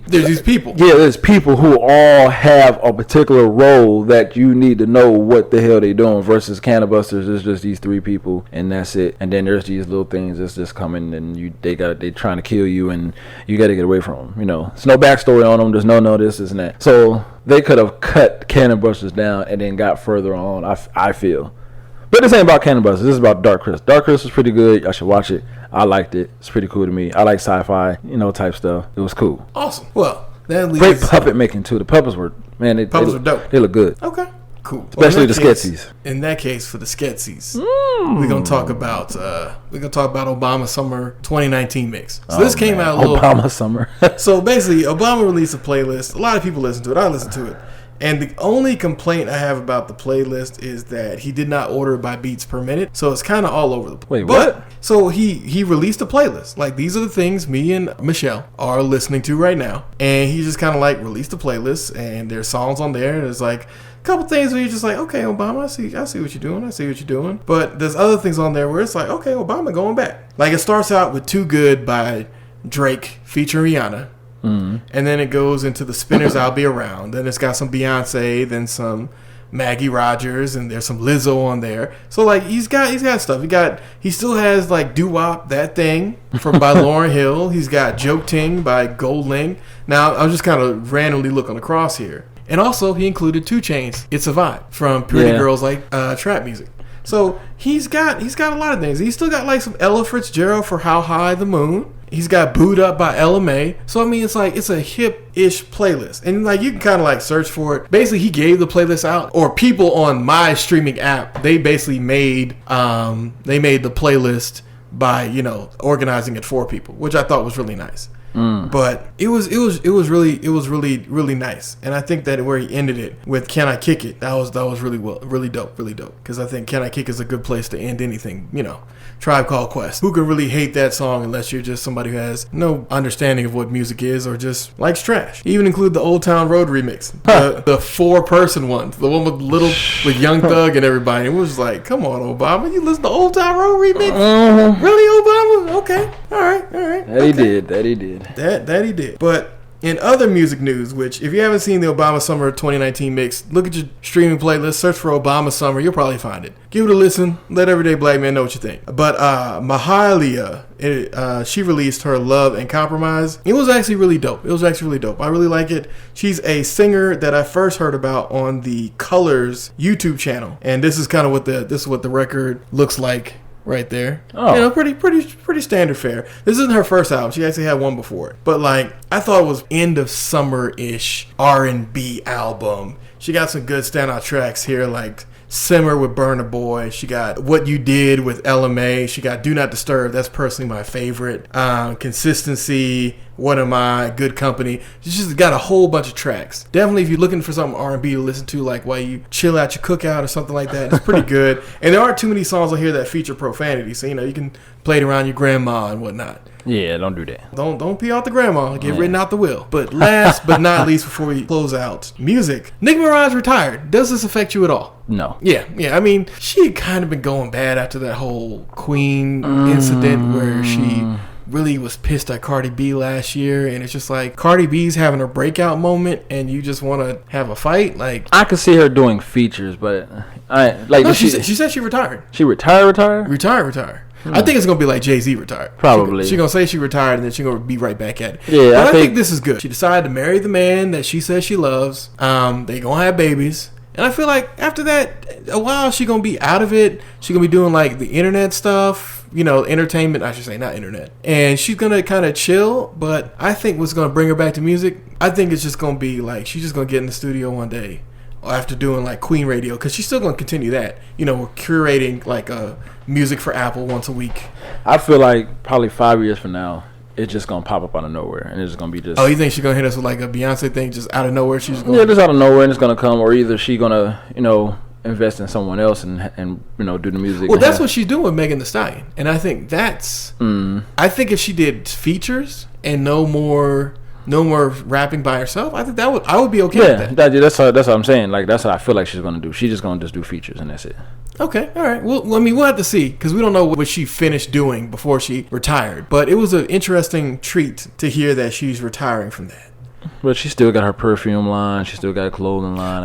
these people. Yeah, there's people who all have a particular role that you need to know what the hell they doing. Versus Cannabusters, it's just these 3 people and that's it. And then there's these little things that's just coming and they trying to kill you and you got to get away from them. There's no backstory on them. There's no this and that. So they could have cut Cannabusters down and then got further on. I feel. But this ain't about Cannabusters. This is about Dark Crystal. Dark Crystal is pretty good. I should watch it. I liked it. It's pretty cool to me. I like sci-fi, type stuff. It was cool. Awesome. Well, that leads great puppet making too. The puppets were were dope. They look good. Okay. Cool. Especially the Skeksis. In that case, for the Skeksis, we're gonna talk about Obama Summer 2019 mix. So this came out a little Obama Summer. So basically, Obama released a playlist. A lot of people listen to it. I listen to it. And the only complaint I have about the playlist is that he did not order it by beats per minute. So it's kind of all over the place. Wait, what? So he released a playlist. Like, these are the things me and Michelle are listening to right now. And he just kind of like released a playlist. And there's songs on there. And there's like a couple things where you're just like, okay, Obama, I see what you're doing. But there's other things on there where it's like, okay, Obama going back. Like, it starts out with Too Good by Drake featuring Rihanna. Mm-hmm. And then it goes into the Spinners I'll Be Around. Then it's got some Beyonce, then some Maggie Rogers, and there's some Lizzo on there. So like he's got stuff. He still has like Doo Wop, That Thing by Lauryn Hill. He's got Joke Ting by Goldling. Now I'm just kind of randomly looking across here. And also he included 2 Chainz, It's a Vibe from Pretty Girls Like Trap Music. So he's got a lot of things. He's still got like some Ella Fitzgerald for How High the Moon. He's got Booed Up by Ella May. So I mean, it's like it's a hip-ish playlist, and like you can kind of like search for it. Basically, he gave the playlist out, or people on my streaming app, they basically made the playlist by organizing it for people, which I thought was really nice. But it was really nice, and I think that where he ended it with "Can I Kick It," that was really dope, because I think "Can I Kick" is a good place to end anything. Tribe Called Quest. Who can really hate that song unless you're just somebody who has no understanding of what music is or just likes trash? He even include the Old Town Road remix, the 4-person one, the one with Young Thug and everybody. It was like, come on, Obama, you listen to Old Town Road remix? Really, Obama? Okay, all right. That he did. That he did. But in other music news, which if you haven't seen the Obama Summer 2019 mix, look at your streaming playlist, search for Obama Summer, you'll probably find it. Give it a listen, let everyday black man know what you think. But Mahalia, she released her Love and Compromise. It was actually really dope. I really like it. She's a singer that I first heard about on the Colors YouTube channel, and this is kind of what the record looks like. Right there. Oh. Pretty standard fare. This isn't her first album. She actually had one before it. But like, I thought it was end of summer-ish R&B album. She got some good standout tracks here, like Simmer with Burna Boy. She got What You Did with LMA. She got Do Not Disturb. That's personally my favorite. Consistency. What Am I, Good Company. She's just got a whole bunch of tracks. Definitely, if you're looking for something R&B to listen to, like while you chill at your cookout or something like that, it's pretty good. And there aren't too many songs on here that feature profanity, so you can play it around your grandma and whatnot. Yeah, don't do that. Don't pee out the grandma. Get written out the will. But last but not least, before we close out, music. Nicki Minaj retired. Does this affect you at all? No. Yeah. I mean, she had kind of been going bad after that whole Queen incident where she really was pissed at Cardi B last year, and it's just like Cardi B's having her breakout moment, and you just want to have a fight. Like, I could see her doing features, but she said she retired. She retired. Retired. I think it's gonna be like Jay-Z retired. Probably. She gonna say she retired, and then she gonna be right back at it. Yeah, but I think this is good. She decided to marry the man that she says she loves. They gonna have babies. And I feel like after that, a while, she going to be out of it. She going to be doing, like, the internet stuff, entertainment. I should say, not internet. And she's going to kind of chill. But I think what's going to bring her back to music, I think it's just going to be, like, she's just going to get in the studio one day after doing, like, Queen Radio. Because she's still going to continue that. We're curating, like, music for Apple once a week. I feel like probably 5 years from now, it's just gonna pop up out of nowhere, and it's just gonna be just. Oh, you think she's gonna hit us with like a Beyonce thing, just out of nowhere? She's gonna, just out of nowhere, and it's gonna come, or either she gonna, invest in someone else and do the music. Well, that's what she's doing with Megan Thee Stallion, and I think that's. I think if she did features and no more rapping by herself, I think I would be okay with that. That's what I'm saying. Like, that's what I feel like she's gonna do. She's just gonna do features, and that's it. Okay, all right. Well, we'll have to see, because we don't know what she finished doing before she retired. But it was an interesting treat to hear that she's retiring from that. But she still got her perfume line. She still got a clothing line.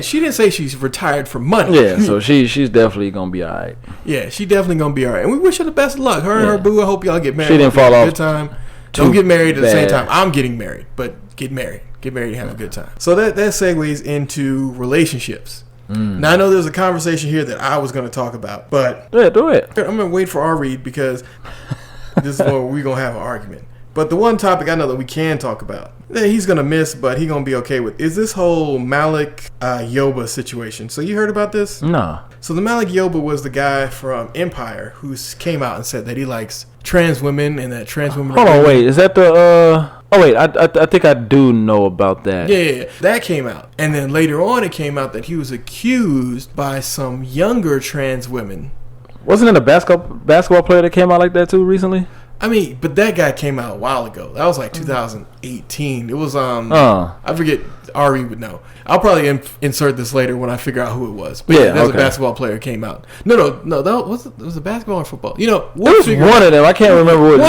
She didn't say she's retired for money. Yeah, so she's definitely gonna be all right. Yeah, she definitely gonna be all right. And we wish her the best of luck. Her and her boo. I hope y'all get married. She didn't fall off. Good time. Don't get married at the same time. I'm getting married, but get married. Get married and have a good time. So that segues into relationships. Now, I know there's a conversation here that I was going to talk about, but yeah, do it. I'm going to wait for our read, because this is where we're going to have an argument. But the one topic I know that we can talk about, that he's going to miss, but he's going to be okay with, is this whole Malik Yoba situation. So you heard about this? No. So the Malik Yoba was the guy from Empire who came out and said that he likes trans women, and that trans women... Hold on, wait. Is that the... Oh, wait. I think I do know about that. Yeah. That came out. And then later on, it came out that he was accused by some younger trans women. Wasn't it a basketball player that came out like that too recently? I mean, but that guy came out a while ago. That was like 2018. It was I forget. Ari would know. I'll probably insert this later when I figure out who it was. But yeah, a basketball player came out. No. That was it basketball or football? It was one of them. I can't remember what.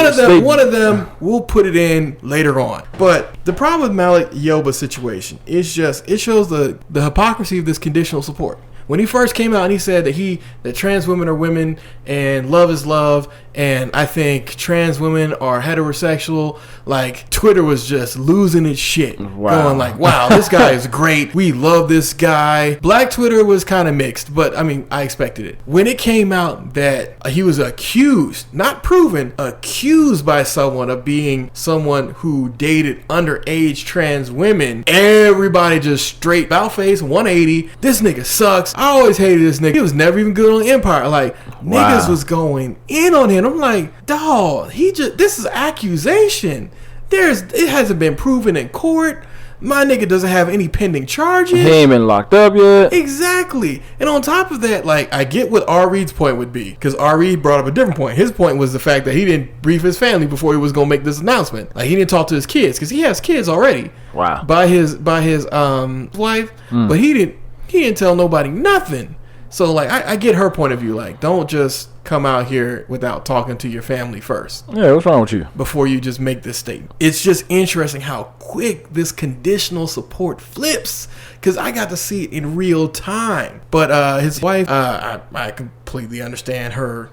One of them. We'll put it in later on. But the problem with Malik Yoba's situation is just it shows the hypocrisy of this conditional support. When he first came out and he said that trans women are women and love is love, and I think trans women are heterosexual, like Twitter was just losing its shit. Wow. Going like, wow, this guy is great. We love this guy. Black Twitter was kind of mixed, but I mean, I expected it. When it came out that he was accused, not proven, accused by someone of being someone who dated underage trans women, everybody just straight about face 180. This nigga sucks. I always hated this nigga. He was never even good on Empire. Like, niggas was going in on him. I'm like, dawg, this is accusation. It hasn't been proven in court. My nigga doesn't have any pending charges. He ain't been locked up yet. Exactly. And on top of that, like, I get what R. Reed's point would be, because R. Reed brought up a different point. His point was the fact that he didn't brief his family before he was gonna make this announcement. Like, he didn't talk to his kids, because he has kids already. Wow. By his wife, but he didn't tell nobody nothing. So, like, I get her point of view. Like, don't just come out here without talking to your family first. Yeah, what's wrong with you? Before you just make this statement. It's just interesting how quick this conditional support flips, because I got to see it in real time. But his wife, I completely understand her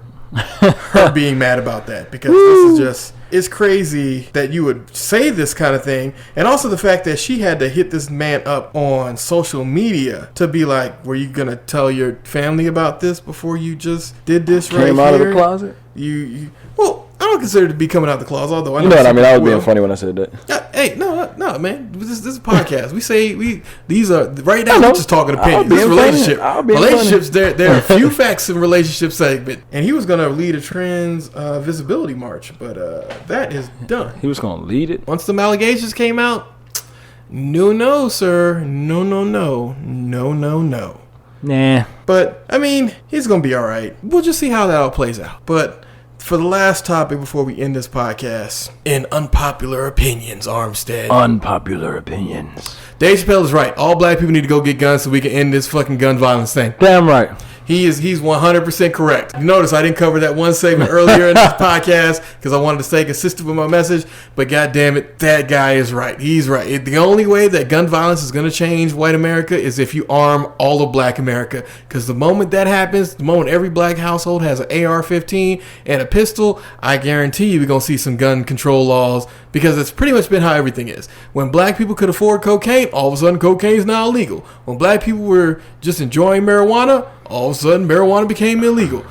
being mad about that, because this is just... It's crazy that you would say this kind of thing. And also the fact that she had to hit this man up on social media to be like, were you going to tell your family about this before you just did this right here? Came out of the closet? Well, I don't consider it to be coming out the closet, although I know you know what I mean. I was will. being funny when I said that. Hey, no, man. This is a podcast. These are right now. We're just talking opinions. This relationships. There are a few facts in relationship segment, and he was gonna lead a trans visibility march, but that is done. He was gonna lead it once the allegations came out. No, sir. No. Nah. But I mean, he's gonna be all right. We'll just see how that all plays out. But for the last topic before we end this podcast, in unpopular opinions, Armstead. Unpopular opinions. Dave Chappelle is right. All black people need to go get guns so we can end this fucking gun violence thing. Damn right. He's 100% correct. You notice I didn't cover that one segment earlier in this podcast because I wanted to stay consistent with my message. But God damn it, that guy is right. He's right. The only way that gun violence is going to change white America is if you arm all of black America. Because the moment that happens, the moment every black household has an AR-15 and a pistol, I guarantee you we're going to see some gun control laws. Because it's pretty much been how everything is. When black people could afford cocaine, all of a sudden cocaine is now illegal. When black people were just enjoying marijuana, all of a sudden marijuana became illegal.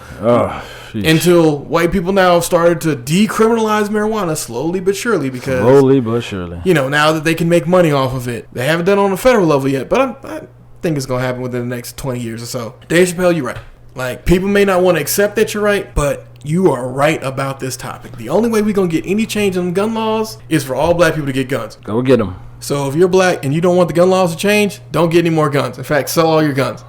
Until white people now have started to decriminalize marijuana slowly but surely. Because now that they can make money off of it. They haven't done it on a federal level yet, but I think it's going to happen within the next 20 years or so. Dave Chappelle, you're right. Like, people may not want to accept that you're right, but you are right about this topic. The only way we're going to get any change in gun laws is for all black people to get guns. Go get them. So if you're black and you don't want the gun laws to change, don't get any more guns. In fact, sell all your guns.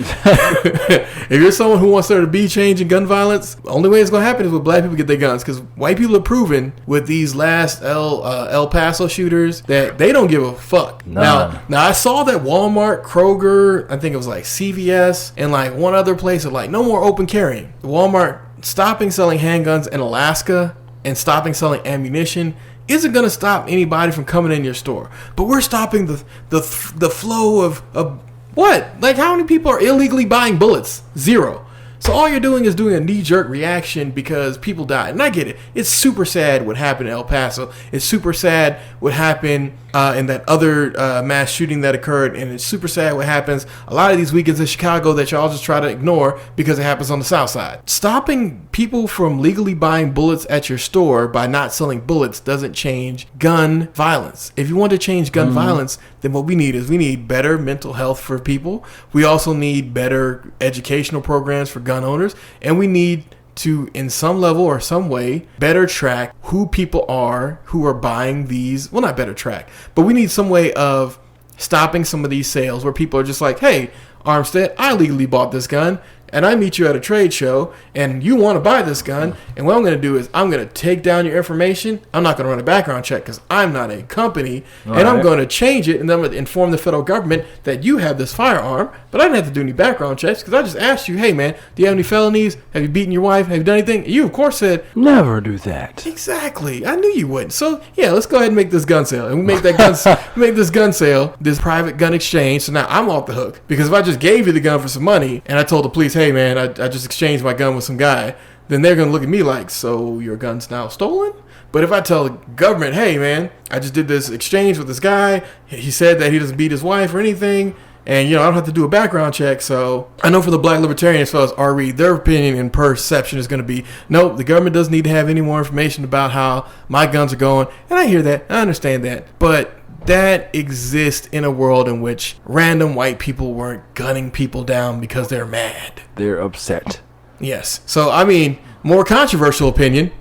If you're someone who wants there to be change in gun violence, the only way it's going to happen is when black people get their guns. Because white people have proven with these last El Paso shooters that they don't give a fuck. Now I saw that Walmart, Kroger, I think it was like CVS, and like one other place are like, no more open carrying. Walmart stopping selling handguns in Alaska and stopping selling ammunition isn't going to stop anybody from coming in your store. But we're stopping the flow of what? Like, how many people are illegally buying bullets? 0. So all you're doing is doing a knee-jerk reaction because people died. And I get it. It's super sad what happened in El Paso. It's super sad what happened in that other mass shooting that occurred. And it's super sad what happens a lot of these weekends in Chicago that y'all just try to ignore because it happens on the south side. Stopping people from legally buying bullets at your store by not selling bullets doesn't change gun violence. If you want to change gun violence, then what we need better mental health for people. We also need better educational programs for gun owners. And we need to, in some level or some way, better track who people are who are buying these. Well, not better track, but we need some way of stopping some of these sales where people are just like, hey, Armstead, I legally bought this gun, and I meet you at a trade show, and you want to buy this gun, and what I'm going to do is I'm going to take down your information. I'm not going to run a background check because I'm not a company, I'm going to change it, and then I'm going to inform the federal government that you have this firearm, but I didn't have to do any background checks because I just asked you, hey, man, do you have any felonies? Have you beaten your wife? Have you done anything? And you, of course, said, never do that. Exactly. I knew you wouldn't. So, yeah, let's go ahead and make this gun sale. And we make that gun sale, this private gun exchange, so now I'm off the hook. Because if I just gave you the gun for some money and I told the police, hey, man, I just exchanged my gun with some guy, then they're going to look at me like, so your gun's now stolen? But if I tell the government, hey, man, I just did this exchange with this guy, he said that he doesn't beat his wife or anything, and, I don't have to do a background check, so I know for the black libertarians, as well as R. Reed, their opinion and perception is going to be, nope, the government doesn't need to have any more information about how my guns are going, and I hear that, I understand that, but that exists in a world in which random white people weren't gunning people down because they're mad. They're upset. Yes. So, I mean, more controversial opinion,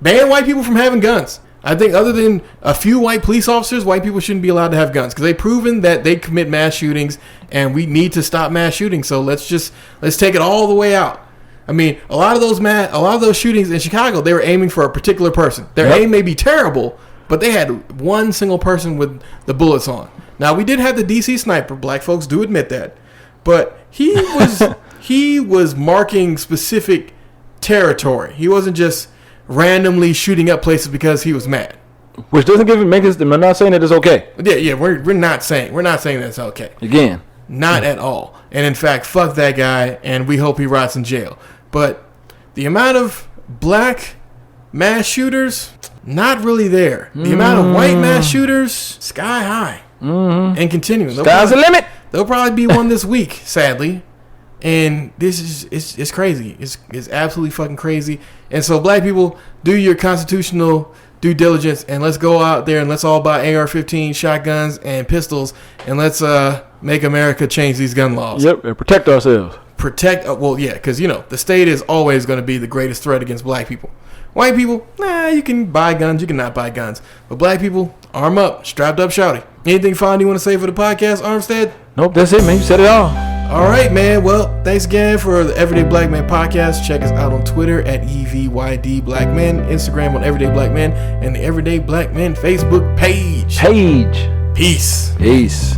ban white people from having guns. I think other than a few white police officers, white people shouldn't be allowed to have guns because they've proven that they commit mass shootings and we need to stop mass shootings. So let's take it all the way out. I mean, a lot of those shootings in Chicago, they were aiming for a particular person. Their aim may be terrible, but they had one single person with the bullets on. Now, we did have the DC sniper. Black folks do admit that. But he was marking specific territory. He wasn't just randomly shooting up places because he was mad. Which doesn't make us. I'm not saying that it's okay. Yeah. We're not saying that's okay. Again, not at all. And in fact, fuck that guy, and we hope he rots in jail. But the amount of black mass shooters, not really there. The amount of white mass shooters, sky high, and continuing. Sky's the limit. There'll probably be one this week, sadly. And this is it's crazy. It's absolutely fucking crazy. And so black people, do your constitutional due diligence and let's go out there and let's all buy AR-15 shotguns and pistols and let's make America change these gun laws. Yep, and protect ourselves. Because the state is always going to be the greatest threat against black people. White people, you can buy guns, you cannot buy guns. But black people, arm up, strapped up, shouty. Anything fine you want to say for the podcast, Armstead? Nope, that's it, man. You said it all. All right, man. Well, thanks again for the Everyday Black Men podcast. Check us out on Twitter at EVYD Black Men, Instagram on Everyday Black Men, and the Everyday Black Men Facebook page. Peace. Peace.